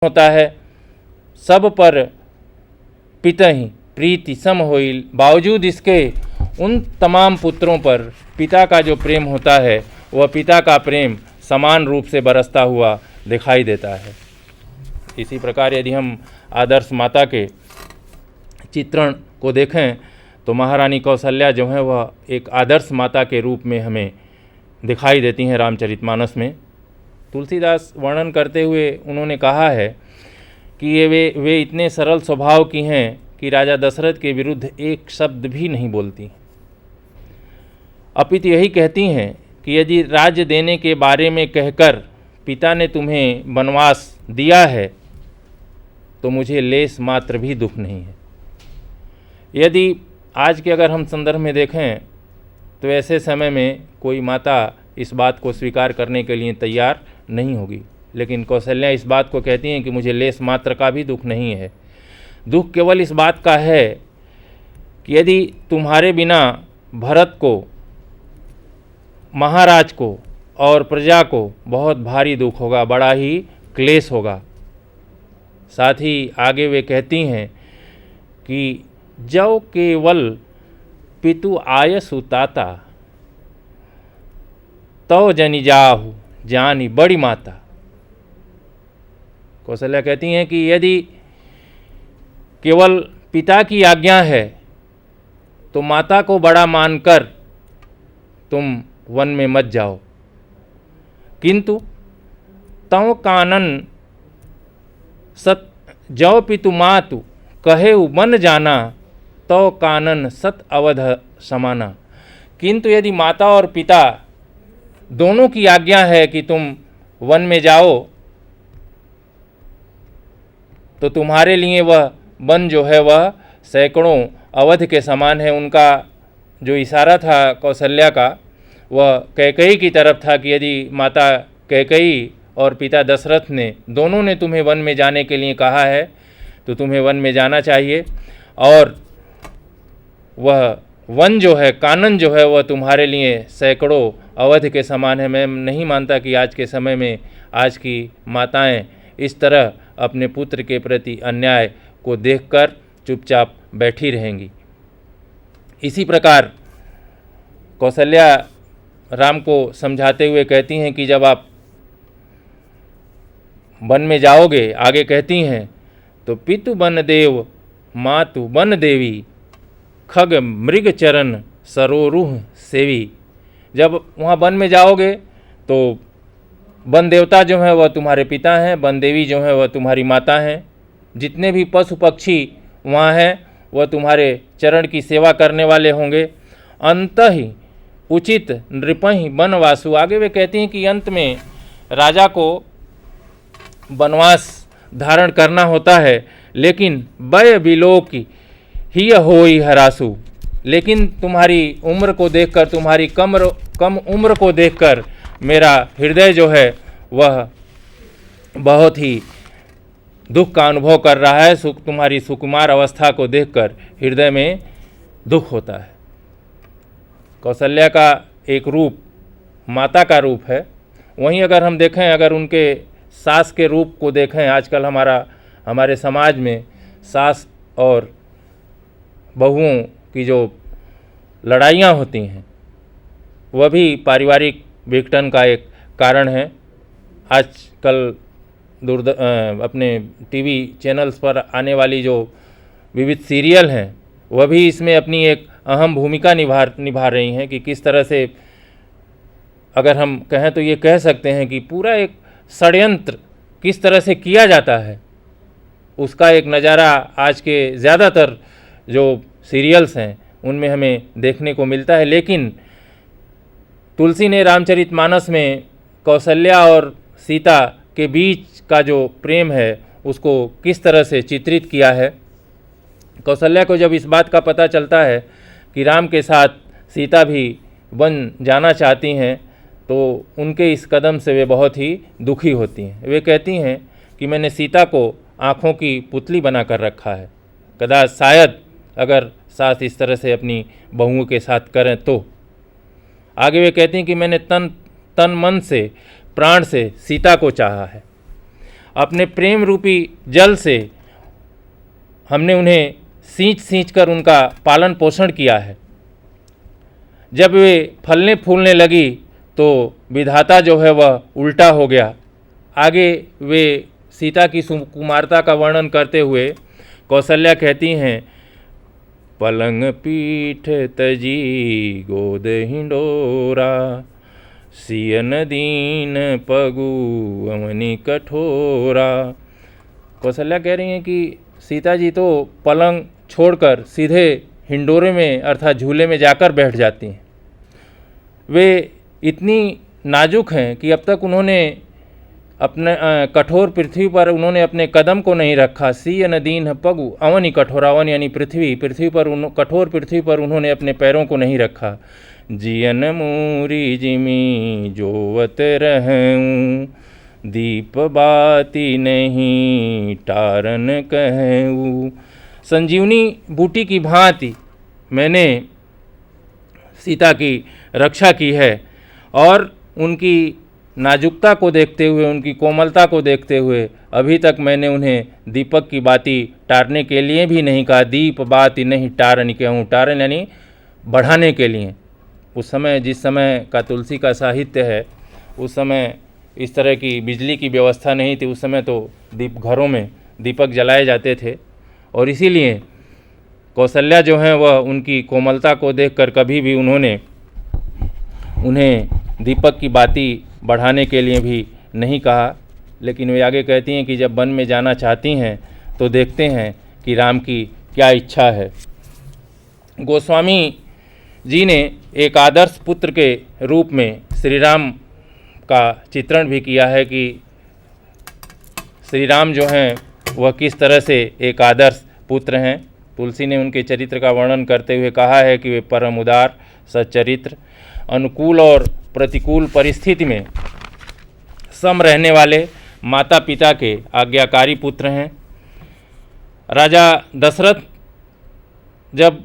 होता है, सब पर पितहि प्रीति सम होई, बावजूद इसके उन तमाम पुत्रों पर पिता का जो प्रेम होता है वह पिता का प्रेम समान रूप से बरसता हुआ दिखाई देता है। इसी प्रकार यदि हम आदर्श माता के चित्रण को देखें तो महारानी कौशल्या जो है वह एक आदर्श माता के रूप में हमें दिखाई देती हैं रामचरितमानस में। तुलसीदास वर्णन करते हुए उन्होंने कहा है कि वे इतने सरल स्वभाव की हैं कि राजा दशरथ के विरुद्ध एक शब्द भी नहीं बोलती, अपितु यही कहती हैं कि यदि राज्य देने के बारे में कहकर पिता ने तुम्हें वनवास दिया है तो मुझे लेस मात्र भी दुख नहीं है। यदि आज के अगर हम संदर्भ में देखें तो ऐसे समय में कोई माता इस बात को स्वीकार करने के लिए तैयार नहीं होगी, लेकिन कौशल्या इस बात को कहती हैं कि मुझे लेस मात्र का भी दुख नहीं है। दुख केवल इस बात का है कि यदि तुम्हारे बिना भरत को, महाराज को और प्रजा को बहुत भारी दुख होगा, बड़ा ही क्लेश होगा। साथ ही आगे वे कहती हैं कि जौ केवल पितु आय सुताता, तो जनि जाहु जानी बड़ी माता। कौशल्या कहती हैं कि यदि केवल पिता की आज्ञा है तो माता को बड़ा मानकर तुम वन में मत जाओ, किंतु तव कानन सत जौ पितु मातु कहे मन जाना, तो कानन सत अवध समाना। किंतु यदि माता और पिता दोनों की आज्ञा है कि तुम वन में जाओ तो तुम्हारे लिए वह वन जो है वह सैकड़ों अवध के समान है। उनका जो इशारा था कौशल्या का वह कैकेयी की तरफ था कि यदि माता कैकेयी और पिता दशरथ ने दोनों ने तुम्हें वन में जाने के लिए कहा है तो तुम्हें वन में जाना चाहिए, और वह वन जो है, कानन जो है, वह तुम्हारे लिए सैकड़ों अवध के समान है। मैं नहीं मानता कि आज के समय में आज की माताएं इस तरह अपने पुत्र के प्रति अन्याय को देखकर चुपचाप बैठी रहेंगी। इसी प्रकार कौशल्या राम को समझाते हुए कहती हैं कि जब आप वन में जाओगे, आगे कहती हैं, तो पितु वन देव मातु वन देवी, खग मृग चरण सरोरुह सेवी। जब वहाँ वन में जाओगे तो वन देवता जो है वह तुम्हारे पिता हैं, वन देवी जो है वह तुम्हारी माता हैं, जितने भी पशु पक्षी वहाँ हैं वह तुम्हारे चरण की सेवा करने वाले होंगे। अंतहि उचित नृपहि वनवासु। आगे वे कहती हैं कि अंत में राजा को वनवास धारण करना होता है, लेकिन वय विलोकी ही होई हरासु। लेकिन तुम्हारी उम्र को देखकर, तुम्हारी कम उम्र को देखकर मेरा हृदय जो है वह बहुत ही दुख का अनुभव कर रहा है। तुम्हारी सुकुमार अवस्था को देखकर हृदय में दुख होता है। कौशल्या का एक रूप माता का रूप है। वहीं अगर हम देखें, अगर उनके सास के रूप को देखें, आजकल हमारे समाज में सास और बहुओं की जो लड़ाइयाँ होती हैं वह भी पारिवारिक विघटन का एक कारण है। आजकल अपने टीवी चैनल्स पर आने वाली जो विविध सीरियल हैं वह भी इसमें अपनी एक अहम भूमिका निभा रही हैं कि किस तरह से, अगर हम कहें तो ये कह सकते हैं कि पूरा एक षड्यंत्र किस तरह से किया जाता है, उसका एक नज़ारा आज के ज़्यादातर जो सीरियल्स हैं उनमें हमें देखने को मिलता है। लेकिन तुलसी ने रामचरितमानस में कौशल्या और सीता के बीच का जो प्रेम है उसको किस तरह से चित्रित किया है। कौशल्या को जब इस बात का पता चलता है कि राम के साथ सीता भी वन जाना चाहती हैं तो उनके इस कदम से वे बहुत ही दुखी होती हैं। वे कहती हैं कि मैंने सीता को आँखों की पुतली बना कर रखा है, कदाच शायद अगर सास इस तरह से अपनी बहुओं के साथ करें तो। आगे वे कहती हैं कि मैंने तन मन से, प्राण से सीता को चाहा है। अपने प्रेम रूपी जल से हमने उन्हें सींच सींच कर उनका पालन पोषण किया है। जब वे फलने फूलने लगी तो विधाता जो है वह उल्टा हो गया। आगे वे सीता की सुकुमारता का वर्णन करते हुए कौशल्या कहती हैं, पलंग पीठ तजी गोद हिंडोरा, सियन दीन पगु अमनि कठोरा। कौशल्या कह रही हैं कि सीता जी तो पलंग छोड़कर सीधे हिंडोरे में अर्थात झूले में जाकर बैठ जाती हैं। वे इतनी नाजुक हैं कि अब तक उन्होंने अपने कठोर पृथ्वी पर उन्होंने अपने कदम को नहीं रखा। सियन दीन पगु अवनि कठोरावन यानी पृथ्वी पर कठोर पृथ्वी पर उन्होंने अपने पैरों को नहीं रखा। जियन मूरी जिमी जोवत रहूं, दीप बाती नहीं टारन कहूँ। संजीवनी बूटी की भांति मैंने सीता की रक्षा की है और उनकी नाजुकता को देखते हुए, उनकी कोमलता को देखते हुए अभी तक मैंने उन्हें दीपक की बाती टारने के लिए भी नहीं कहा। दीप बाती नहीं टारन कहूँ, टारन यानी बढ़ाने के लिए। उस समय जिस समय का तुलसी का साहित्य है, उस समय इस तरह की बिजली की व्यवस्था नहीं थी। उस समय तो घरों में दीपक जलाए जाते थे और इसीलिए कौशल्या जो हैं वह उनकी कोमलता को देखकर कभी भी उन्हें दीपक की बाती बढ़ाने के लिए भी नहीं कहा। लेकिन वे आगे कहती हैं कि जब वन में जाना चाहती हैं तो देखते हैं कि राम की क्या इच्छा है। गोस्वामी जी ने एक आदर्श पुत्र के रूप में श्री राम का चित्रण भी किया है कि श्री राम जो हैं वह किस तरह से एक आदर्श पुत्र हैं। तुलसी ने उनके चरित्र का वर्णन करते हुए कहा है कि वे परम उदार, सच्चरित्र, अनुकूल और प्रतिकूल परिस्थिति में सम रहने वाले माता पिता के आज्ञाकारी पुत्र हैं। राजा दशरथ जब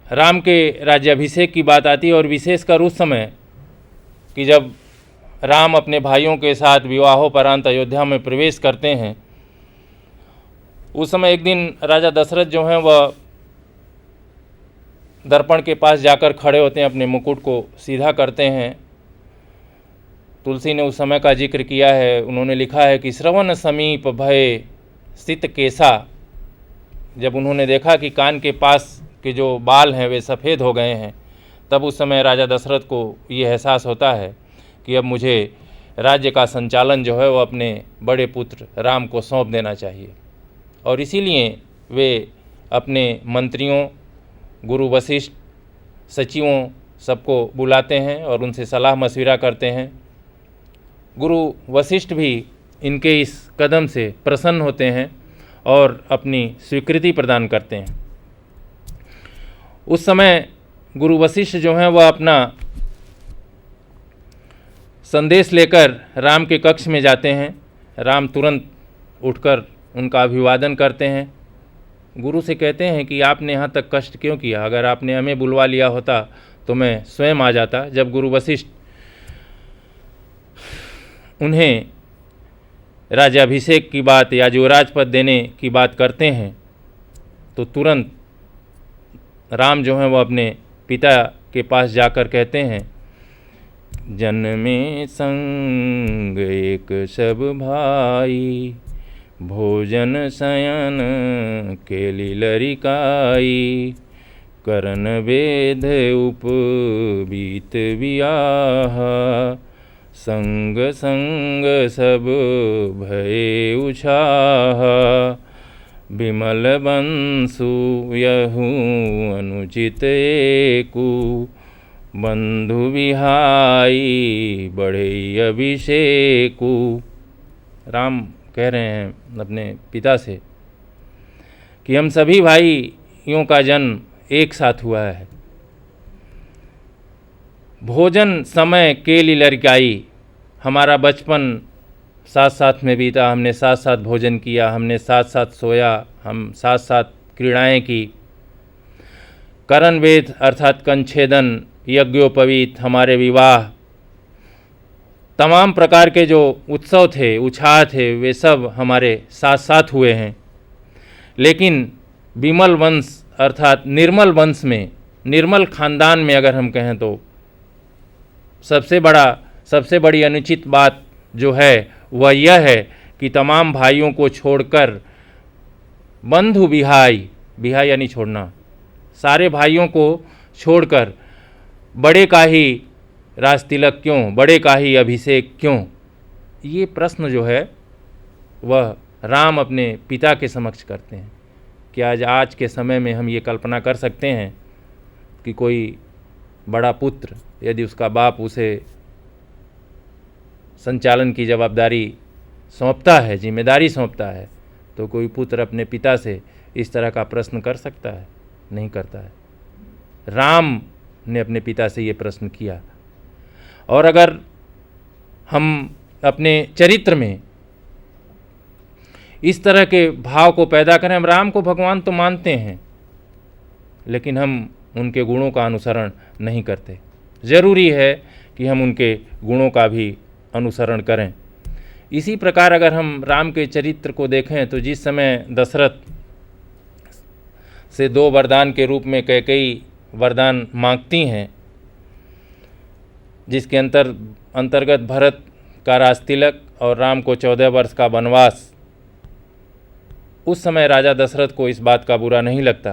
राम के राज्याभिषेक की बात आती है और विशेषकर उस समय कि जब राम अपने भाइयों के साथ विवाहोपरांत अयोध्या में प्रवेश करते हैं, उस समय एक दिन राजा दशरथ जो हैं वह दर्पण के पास जाकर खड़े होते हैं, अपने मुकुट को सीधा करते हैं। तुलसी ने उस समय का जिक्र किया है, उन्होंने लिखा है कि श्रवण समीप भय सित केसा। जब उन्होंने देखा कि कान के पास के जो बाल हैं वे सफ़ेद हो गए हैं, तब उस समय राजा दशरथ को ये एहसास होता है कि अब मुझे राज्य का संचालन जो है वो अपने बड़े पुत्र राम को सौंप देना चाहिए। और इसीलिए वे अपने मंत्रियों, गुरु वशिष्ठ, सचिवों सबको बुलाते हैं और उनसे सलाह मशविरा करते हैं। गुरु वशिष्ठ भी इनके इस कदम से प्रसन्न होते हैं और अपनी स्वीकृति प्रदान करते हैं। उस समय गुरु वशिष्ठ जो हैं वह अपना संदेश लेकर राम के कक्ष में जाते हैं। राम तुरंत उठकर उनका अभिवादन करते हैं। गुरु से कहते हैं कि आपने यहाँ तक कष्ट क्यों किया, अगर आपने हमें बुलवा लिया होता तो मैं स्वयं आ जाता। जब गुरु वशिष्ठ उन्हें राज्याभिषेक की बात या युवराज पद देने की बात करते हैं तो तुरंत राम जो हैं वो अपने पिता के पास जाकर कहते हैं, जन्मे संग एक सब भाई, भोजन शयन केली लरिकाई, करन वेद उपबीत बियाह, संग संग सब भये उछाह, बिमल बंसु यहू अनुचित एकु, बंधु विहाई बढ़े अभिषेकु। राम कह रहे हैं अपने पिता से कि हम सभी भाइयों का जन्म एक साथ हुआ है। भोजन समय केली लड़काई, हमारा बचपन साथ साथ में बीता, हमने साथ साथ भोजन किया, हमने साथ साथ सोया, हम साथ साथ क्रीड़ाएँ की। करण वेद अर्थात कंछेदन, यज्ञोपवीत हमारे विवाह, तमाम प्रकार के जो उत्सव थे, उत्साह थे, वे सब हमारे साथ साथ हुए हैं। लेकिन विमल वंश अर्थात निर्मल वंश में, निर्मल खानदान में अगर हम कहें तो सबसे बड़ी अनुचित बात जो है वह यह है कि तमाम भाइयों को छोड़कर बंधु बिहाई, बिहाई यानी छोड़ना, सारे भाइयों को छोड़कर बड़े का ही राज तिलक क्यों, बड़े का ही अभिषेक क्यों? ये प्रश्न जो है वह राम अपने पिता के समक्ष करते हैं कि आज के समय में हम ये कल्पना कर सकते हैं कि कोई बड़ा पुत्र यदि उसका बाप उसे संचालन की जवाबदारी सौंपता है, जिम्मेदारी सौंपता है, तो कोई पुत्र अपने पिता से इस तरह का प्रश्न कर सकता है? नहीं करता है। राम ने अपने पिता से ये प्रश्न किया। और अगर हम अपने चरित्र में इस तरह के भाव को पैदा करें, हम राम को भगवान तो मानते हैं लेकिन हम उनके गुणों का अनुसरण नहीं करते। ज़रूरी है कि हम उनके गुणों का भी अनुसरण करें। इसी प्रकार अगर हम राम के चरित्र को देखें तो जिस समय दशरथ से 2 वरदान के रूप में कैकेयी वरदान मांगती हैं, जिसके अंतर्गत भरत का राजतिलक और राम को 14 वर्ष का वनवास, उस समय राजा दशरथ को इस बात का बुरा नहीं लगता,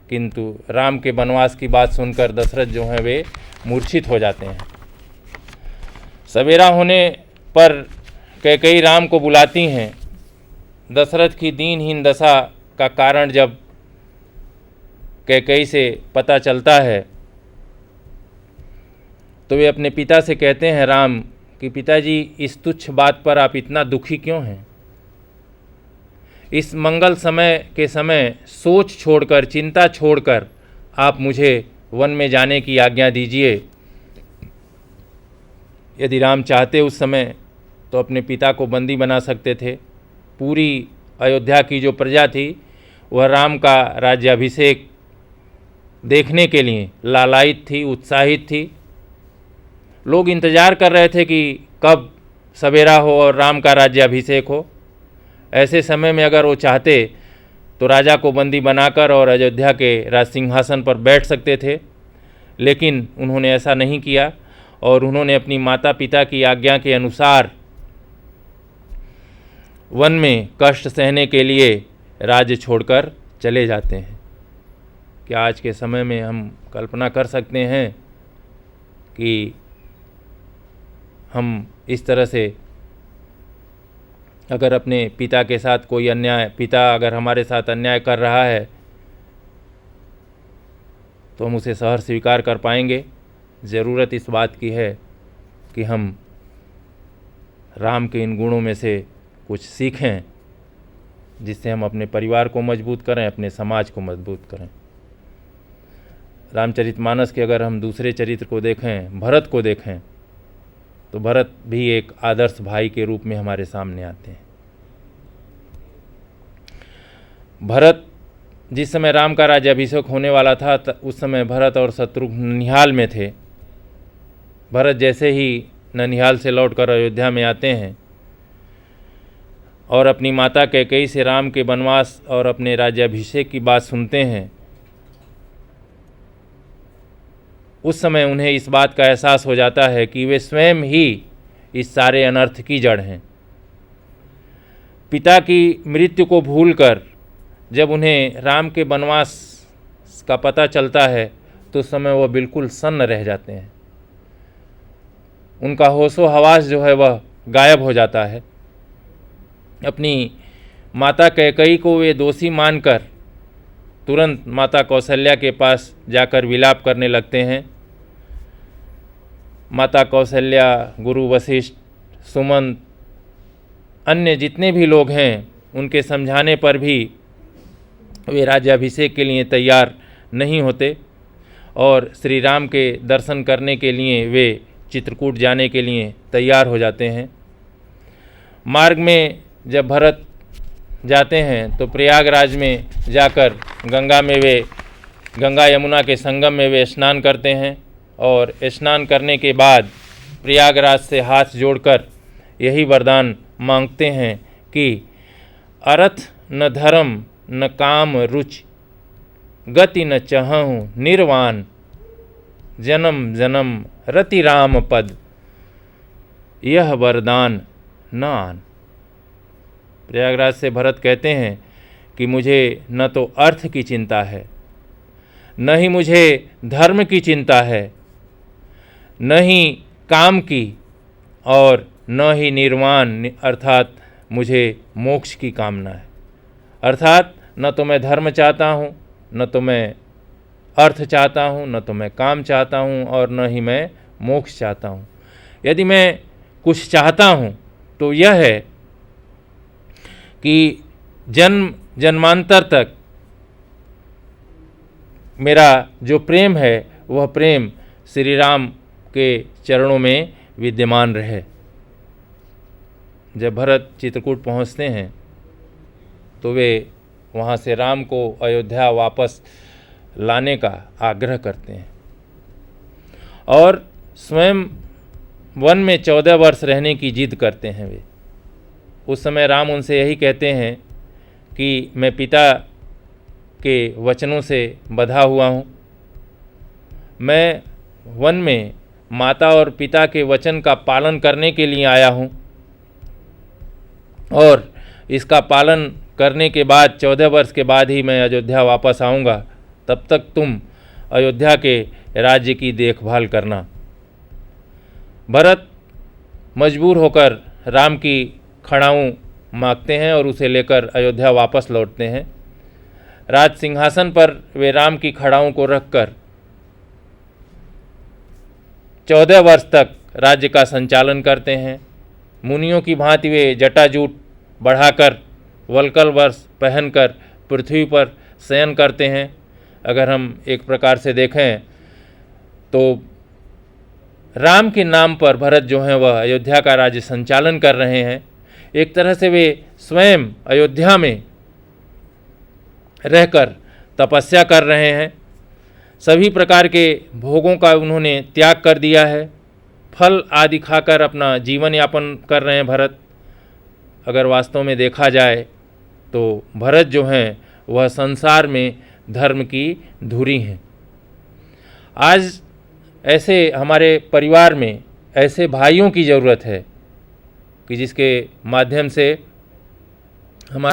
किंतु राम के वनवास की बात सुनकर दशरथ जो हैं वे मूर्छित हो जाते हैं। सवेरा होने पर कैकेयी राम को बुलाती हैं। दशरथ की दीनहीन दशा का कारण जब कैकेयी से पता चलता है तो वे अपने पिता से कहते हैं राम कि पिताजी, इस तुच्छ बात पर आप इतना दुखी क्यों हैं? इस मंगल समय के समय सोच छोड़कर, चिंता छोड़कर आप मुझे वन में जाने की आज्ञा दीजिए। यदि राम चाहते उस समय तो अपने पिता को बंदी बना सकते थे। पूरी अयोध्या की जो प्रजा थी वह राम का राज्याभिषेक देखने के लिए लालायित थी, उत्साहित थी। लोग इंतज़ार कर रहे थे कि कब सवेरा हो और राम का राज्याभिषेक हो। ऐसे समय में अगर वो चाहते तो राजा को बंदी बनाकर और अयोध्या के राज सिंहासन पर बैठ सकते थे, लेकिन उन्होंने ऐसा नहीं किया और उन्होंने अपनी माता पिता की आज्ञा के अनुसार वन में कष्ट सहने के लिए राज्य छोड़कर चले जाते हैं। क्या आज के समय में हम कल्पना कर सकते हैं कि हम इस तरह से अगर अपने पिता के साथ कोई अन्याय, पिता अगर हमारे साथ अन्याय कर रहा है तो हम उसे सहर्ष स्वीकार कर पाएंगे? ज़रूरत इस बात की है कि हम राम के इन गुणों में से कुछ सीखें, जिससे हम अपने परिवार को मजबूत करें, अपने समाज को मजबूत करें। रामचरितमानस के अगर हम दूसरे चरित्र को देखें, भरत को देखें, तो भरत भी एक आदर्श भाई के रूप में हमारे सामने आते हैं। भरत जिस समय राम का राज्याभिषेक होने वाला था उस समय भरत और शत्रुघ्न ननिहाल में थे। भरत जैसे ही ननिहाल से लौटकर अयोध्या में आते हैं और अपनी माता कैकेयी से राम के वनवास और अपने राज्याभिषेक की बात सुनते हैं, उस समय उन्हें इस बात का एहसास हो जाता है कि वे स्वयं ही इस सारे अनर्थ की जड़ हैं। पिता की मृत्यु को भूलकर जब उन्हें राम के वनवास का पता चलता है तो उस समय वह बिल्कुल सन्न रह जाते हैं। उनका होशो हवास जो है वह गायब हो जाता है। अपनी माता कैकेयी को वे दोषी मानकर तुरंत माता कौशल्या के पास जाकर विलाप करने लगते हैं। माता कौशल्या, गुरु वशिष्ठ, सुमंत, अन्य जितने भी लोग हैं, उनके समझाने पर भी वे राज्याभिषेक के लिए तैयार नहीं होते और श्री राम के दर्शन करने के लिए वे चित्रकूट जाने के लिए तैयार हो जाते हैं। मार्ग में जब भरत जाते हैं तो प्रयागराज में जाकर गंगा यमुना के संगम में वे स्नान करते हैं और स्नान करने के बाद प्रयागराज से हाथ जोड़कर यही वरदान मांगते हैं कि अर्थ न धर्म न काम रुचि, गति न चाहूँ निर्वाण, जन्म जन्म रति राम पद, यह वरदान न आन। प्रयागराज से भरत कहते हैं कि मुझे न तो अर्थ की चिंता है, न ही मुझे धर्म की चिंता है, न ही काम की, और न ही निर्वाण अर्थात मुझे मोक्ष की कामना है। अर्थात न तो मैं धर्म चाहता हूँ, न तो मैं अर्थ चाहता हूँ, न तो मैं काम चाहता हूँ, और न ही मैं मोक्ष चाहता हूँ। यदि मैं कुछ चाहता हूँ तो यह है कि जन्म जन्मांतर तक मेरा जो प्रेम है वह प्रेम श्री राम के चरणों में विद्यमान रहे। जब भरत चित्रकूट पहुँचते हैं तो वे वहाँ से राम को अयोध्या वापस लाने का आग्रह करते हैं और स्वयं वन में 14 वर्ष रहने की जिद करते हैं वे। उस समय राम उनसे यही कहते हैं कि मैं पिता के वचनों से बंधा हुआ हूँ, मैं वन में माता और पिता के वचन का पालन करने के लिए आया हूँ, और इसका पालन करने के बाद 14 वर्ष के बाद ही मैं अयोध्या वापस आऊँगा। तब तक तुम अयोध्या के राज्य की देखभाल करना। भरत मजबूर होकर राम की खड़ाऊँ मांगते हैं और उसे लेकर अयोध्या वापस लौटते हैं। राज सिंहासन पर वे राम की खड़ाऊँ को रखकर 14 वर्ष तक राज्य का संचालन करते हैं। मुनियों की भांति वे जटाजूट बढ़ाकर वल्कल वस्त्र पहनकर पृथ्वी पर शयन करते हैं। अगर हम एक प्रकार से देखें तो राम के नाम पर भरत जो हैं वह अयोध्या का राज्य संचालन कर रहे हैं। एक तरह से वे स्वयं अयोध्या में रहकर तपस्या कर रहे हैं। सभी प्रकार के भोगों का उन्होंने त्याग कर दिया है, फल आदि खाकर अपना जीवन यापन कर रहे हैं भरत। अगर वास्तव में देखा जाए तो भरत जो हैं वह संसार में धर्म की धुरी हैं। आज ऐसे हमारे परिवार में ऐसे भाइयों की ज़रूरत है कि जिसके माध्यम से